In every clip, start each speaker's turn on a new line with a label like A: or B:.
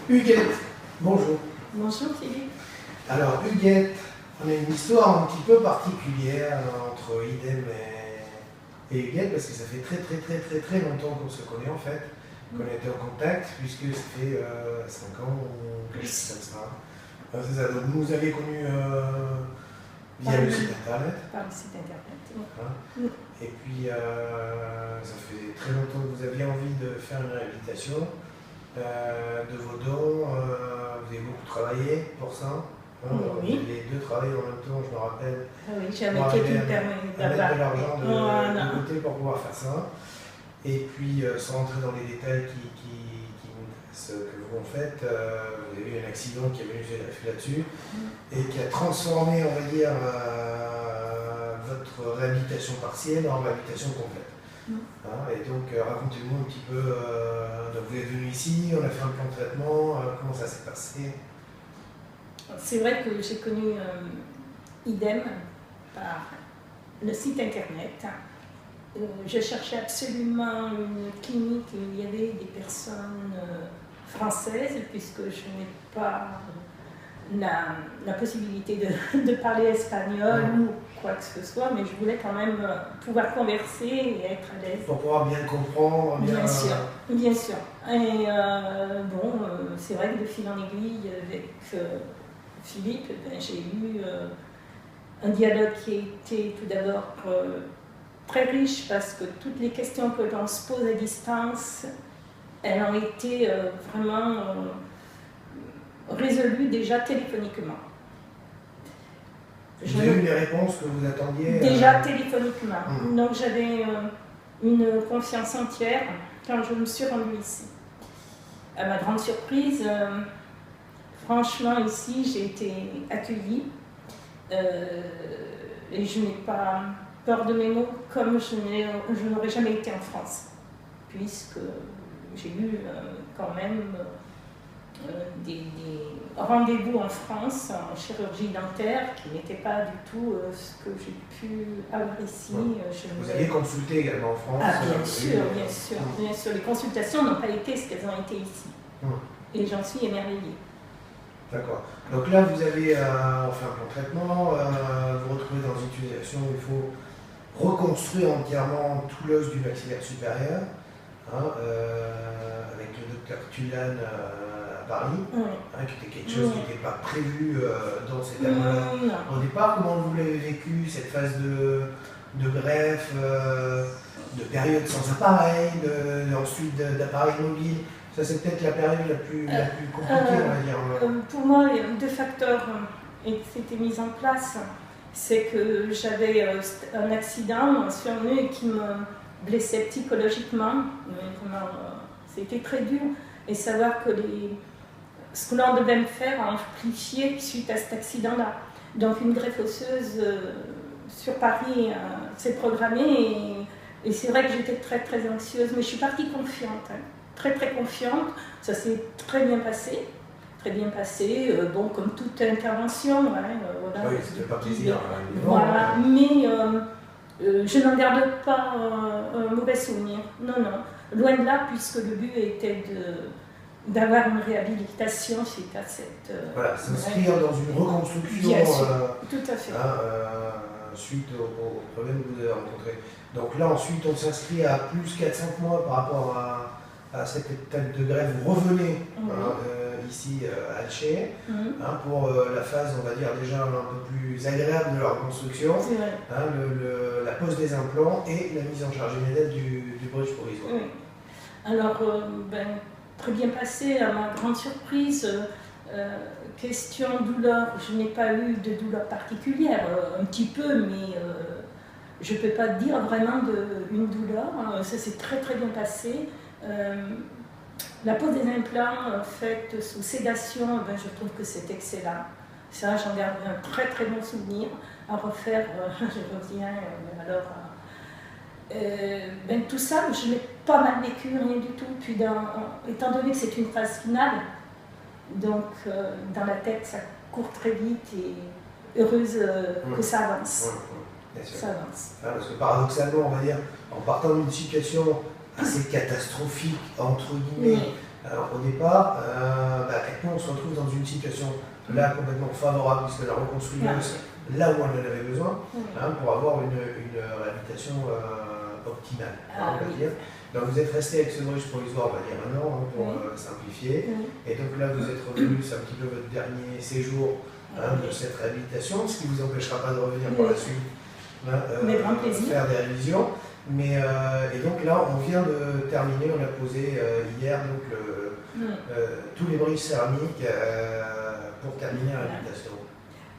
A: Huguette, bonjour.
B: Bonjour Philippe.
A: Alors Huguette, on a une histoire un petit peu particulière entre Idem et Huguette parce que ça fait très longtemps qu'on se connaît en fait, qu'on a été en contact puisque ça fait 5 ans ou quelque chose comme ça. C'est ça, donc vous nous avez connus via le site internet.
B: Par le site internet, oui.
A: Hein. Et puis ça fait très longtemps que vous aviez envie de faire une réhabilitation de vos dons. Vous avez beaucoup travaillé pour ça. Hein.
B: Oui.
A: Vous avez deux travaillé en même temps, je me rappelle.
B: Ah oui, j'avais quelqu'un qui
A: à mettre de l'argent
B: voilà.
A: de côté pour pouvoir faire ça. Et puis sans rentrer dans les détails ce que vous en faites, vous avez eu un accident qui est venu là-dessus et qui a transformé, on va dire, votre réhabilitation partielle en réhabilitation complète. Hein, et donc racontez-nous un petit peu, donc vous êtes venu ici, on a fait un plan de traitement, comment ça s'est passé?
B: C'est vrai que j'ai connu Idem par le site internet. Je cherchais absolument une clinique où il y avait des personnes françaises, puisque je n'ai pas la possibilité de parler espagnol ou quoi que ce soit, mais je voulais quand même pouvoir converser et être à l'aise.
A: Pour pouvoir bien comprendre.
B: Bien sûr, bien sûr. Et bon, c'est vrai que de fil en aiguille avec Philippe, j'ai eu un dialogue qui a été tout d'abord très riche parce que toutes les questions que l'on se pose à distance, elles ont été vraiment résolues déjà téléphoniquement.
A: Vous avez eu les réponses que vous attendiez
B: déjà téléphoniquement. Donc j'avais une confiance entière quand je me suis rendue ici. À ma grande surprise, franchement ici j'ai été accueillie et je n'ai pas peur de mes mots comme je n'aurais jamais été en France, puisque j'ai eu quand même des rendez-vous en France en chirurgie dentaire qui n'étaient pas du tout ce que j'ai pu avoir ici.
A: Vous avez consulté également en France?
B: Ah, bien sûr, bien sûr, bien sûr. Les consultations n'ont pas été ce qu'elles ont été ici. Et j'en suis émerveillée.
A: D'accord. Donc là, vous avez fait un plan de traitement, vous vous retrouvez dans une situation où il faut reconstruire entièrement tout l'os du maxillaire supérieur, hein, avec le docteur Tulane à Paris, hein, qui était quelque chose qui n'était pas prévu dans cette année-là. Au départ, comment vous l'avez vécu, cette phase de greffe, de période sans appareil, ensuite d'appareil mobile? Ça, c'est peut-être la période la plus compliquée, on va dire.
B: Pour moi, il y a deux facteurs qui s'étaient mis en place. C'est que j'avais un accident survenu qui me blessait psychologiquement. C'était très dur. Et savoir que ce que l'on devait me faire a amplifié suite à cet accident-là. Donc une greffe osseuse sur Paris s'est programmée. Et c'est vrai que j'étais très anxieuse. Mais je suis partie confiante. Hein. Très confiante, ça s'est très bien passé, bon, comme toute intervention, hein, voilà.
A: Oui, c'était pas plaisir.
B: Voilà, mais je n'en garde pas un mauvais souvenir, non, loin de là, puisque le but était d'avoir une réhabilitation suite à cette...
A: voilà, s'inscrire dans une reconstruction,
B: bien sûr, tout à fait.
A: Suite aux problèmes que vous avez rencontrés. Donc là, ensuite, on s'inscrit à plus 4-5 mois par rapport à cette étape de grève. Vous revenez ici à Alger pour la phase, on va dire, déjà un peu plus agréable de la reconstruction, la pose des implants et la mise en charge immédiate du bridge provisoire.
B: Oui. Alors, très bien passé, à ma grande surprise. Question douleur, je n'ai pas eu de douleur particulière, un petit peu, mais je ne peux pas dire vraiment une douleur. Ça s'est très bien passé. La pose des implants faite sous sédation, je trouve que c'est excellent. Ça, j'en garde un très bon souvenir. À refaire, je reviens. Tout ça, je l'ai pas mal vécu, rien du tout. Puis, étant donné que c'est une phase finale, donc dans la tête, ça court très vite et heureuse que ça avance.
A: Bien sûr.
B: Ça avance.
A: Parce que paradoxalement, on va dire, en partant d'une situation assez catastrophique, entre guillemets, Alors, au départ, nous on se retrouve dans une situation là complètement favorable puisque la reconstruiseuse, là où on en avait besoin, pour avoir une réhabilitation optimale, on va dire. Donc vous êtes resté avec ce bridge provisoire, on va dire un an, pour simplifier. Et donc là, vous êtes revenu, c'est un petit peu votre dernier séjour de cette réhabilitation, ce qui ne vous empêchera pas de revenir par la suite faire des révisions. Et donc là, on vient de terminer, on a posé hier donc, tous les bridges céramiques pour terminer la réhabilitation.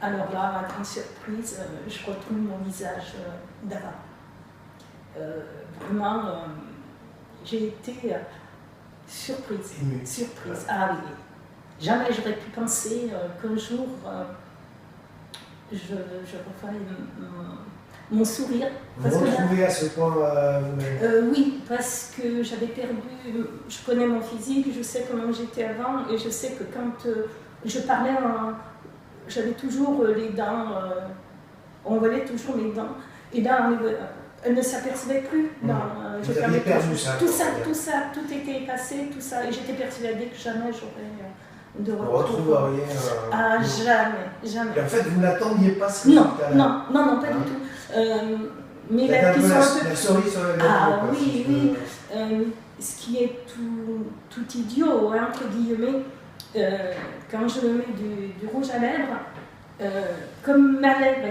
B: Alors là, ma grande surprise, je retrouve mon visage d'avant. Vraiment, j'ai été surprise. Surprise. Ah oui. Jamais j'aurais pu penser qu'un jour je referais mon sourire.
A: Vous retrouvez à ce point vous-même?
B: Oui, parce que j'avais perdu, je connais mon physique, je sais comment j'étais avant, et je sais que quand je parlais, j'avais toujours les dents, on voyait toujours mes dents, et là, elle ne s'apercevait plus.
A: Vous aviez perdu ça.
B: Tout était effacé, tout ça, et j'étais persuadée que jamais j'aurais de
A: retour. Vous retrouveriez
B: Ah, jamais.
A: Et en fait, vous n'attendiez pas ce résultat-là?
B: Non, pas du tout. Mais
A: la cerise sur la
B: Ah oui. Ce qui est tout idiot, entre guillemets, quand je me mets du rouge à lèvres, comme ma lèvre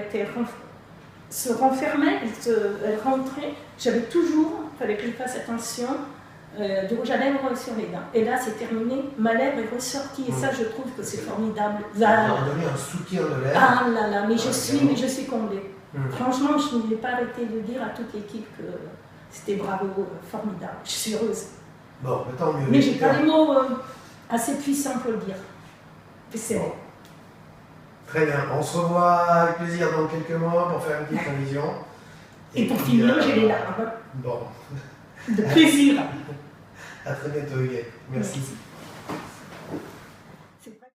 B: se renfermait, elle rentrait, j'avais toujours, il fallait que je fasse attention, du rouge à lèvres sur les dents. Et là, c'est terminé, ma lèvre est ressortie, et ça, je trouve que c'est formidable.
A: Ça a donné un soutien de lèvres.
B: Ah là là, mais je suis comblée. Franchement, je n'ai pas arrêté de dire à toute l'équipe que c'était bravo, formidable. Je suis heureuse.
A: Bon, tant mieux.
B: Mais j'ai pas les mots assez puissants pour le dire. C'est bon.
A: Très bien. On se revoit avec plaisir dans quelques mois pour faire une petite révision.
B: Et pour finir, j'ai les larmes.
A: Bon.
B: De plaisir.
A: À très bientôt, Huguette. Merci.